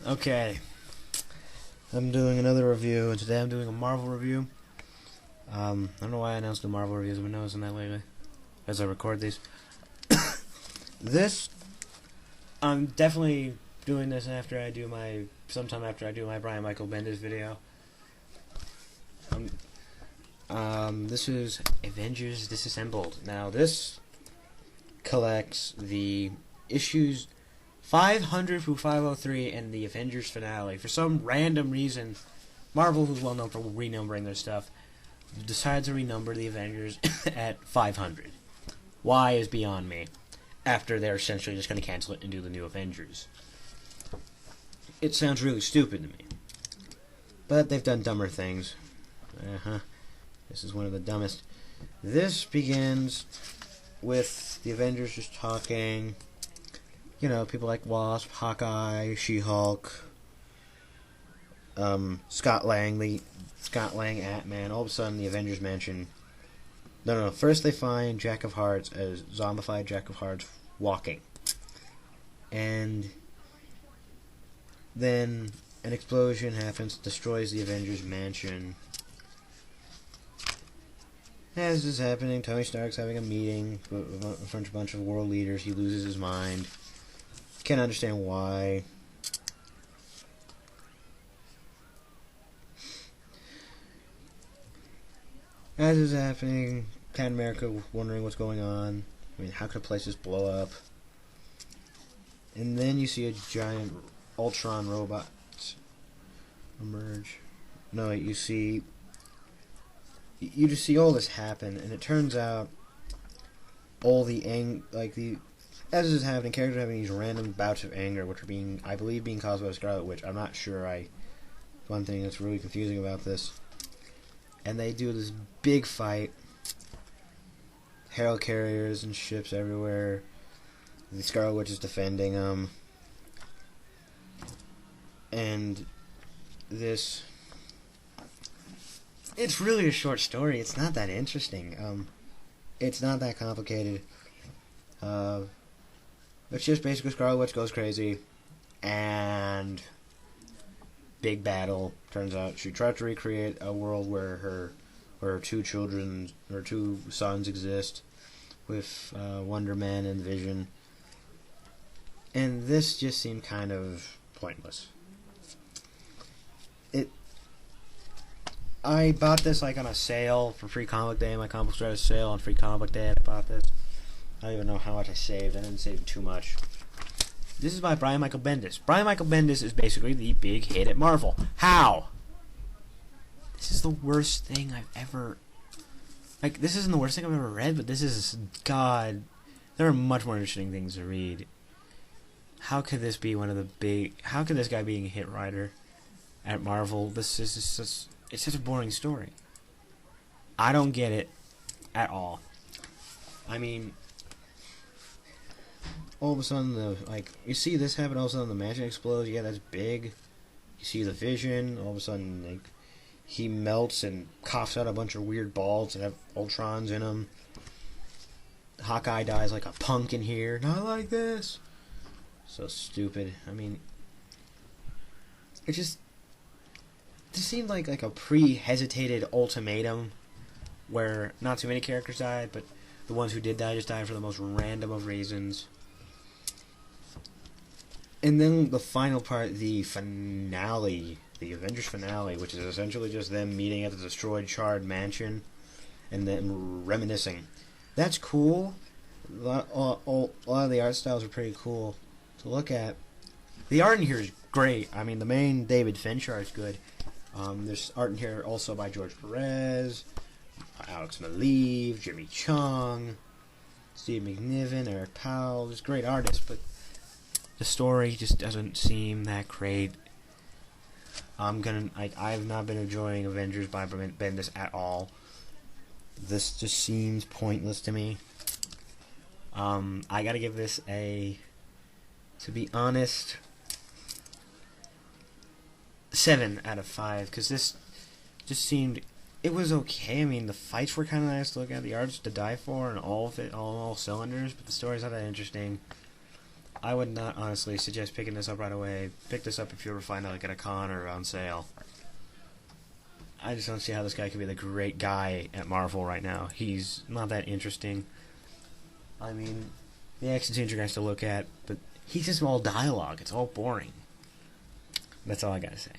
Okay, I'm doing another review, and today I'm doing a Marvel review. I don't know why I announced the Marvel reviews. I've been noticing that lately as I record these. I'm definitely doing this sometime after I do my Brian Michael Bendis video. This is Avengers Disassembled. Now, this collects the issues 500 through 503 and the Avengers finale. For some random reason, Marvel, who's well known for renumbering their stuff, decides to renumber the Avengers at 500. Why is beyond me, after they're essentially just going to cancel it and do the new Avengers. It sounds really stupid to me. But they've done dumber things. This is one of the dumbest. This begins with the Avengers just talking. You know, people like Wasp, Hawkeye, She-Hulk, Scott Lang, Ant-Man. All of a sudden, the Avengers mansion. No. First, they find Jack of Hearts as zombified Jack of Hearts walking, and then an explosion happens, destroys the Avengers mansion. As this is happening, Tony Stark's having a meeting in front of a bunch of world leaders. He loses his mind. Can't understand why. As is happening, Captain America wondering what's going on. I mean, how could a place just blow up? And then you see a giant Ultron robot emerge. No, you just see all this happen, and it turns out all the as this is happening, characters are having these random bouts of anger, which are I believe being caused by the Scarlet Witch. I'm not sure. One thing that's really confusing about this. And they do this big fight. Hero carriers and ships everywhere. The Scarlet Witch is defending them. And this... It's really a short story. It's not that interesting. It's not that complicated. It's just basically Scarlet Witch goes crazy, and big battle. Turns out she tried to recreate a world where her two sons exist, with Wonder Man and Vision. And this just seemed kind of pointless. I bought this on a sale for Free Comic Day. My comic book store had a sale on Free Comic Book Day, and I bought this. I don't even know how much I saved. I didn't save too much. This is by Brian Michael Bendis. Brian Michael Bendis is basically the big hit at Marvel. How? This is the worst thing I've ever... this isn't the worst thing I've ever read, but this is... God. There are much more interesting things to read. How could this be one of the big... How could this guy being a hit writer at Marvel... This is just... It's such a boring story. I don't get it at all. I mean... All of a sudden, you see this happen, all of a sudden the mansion explodes. Yeah, that's big. You see the Vision. All of a sudden, he melts and coughs out a bunch of weird balls that have Ultrons in them. Hawkeye dies like a punk in here. Not like this. So stupid. I mean, this seemed like a pre-hesitated ultimatum where not too many characters died, but the ones who did die just died for the most random of reasons. And then the final part, the finale, the Avengers finale, which is essentially just them meeting at the destroyed, charred mansion and then reminiscing. That's cool. A lot of the art styles are pretty cool to look at. The art in here is great. I mean, the main David Finch art is good. There's art in here also by George Perez, Alex Maleev, Jimmy Chung, Steve McNiven, Eric Powell. There's great artists, but the story just doesn't seem that great. I've not been enjoying Avengers by Bendis at all. This just seems pointless to me. I gotta give this to be honest, 7 out of 5, because this just seemed... It was okay. I mean, the fights were kind of nice to look at. The art's to die for, and all of it, all cylinders. But the story's not that interesting. I would not honestly suggest picking this up right away. Pick this up if you ever find it like at a con or on sale. I just don't see how this guy could be the great guy at Marvel right now. He's not that interesting. I mean, the action scenes are nice to look at, but he's just all dialogue. It's all boring. That's all I gotta say.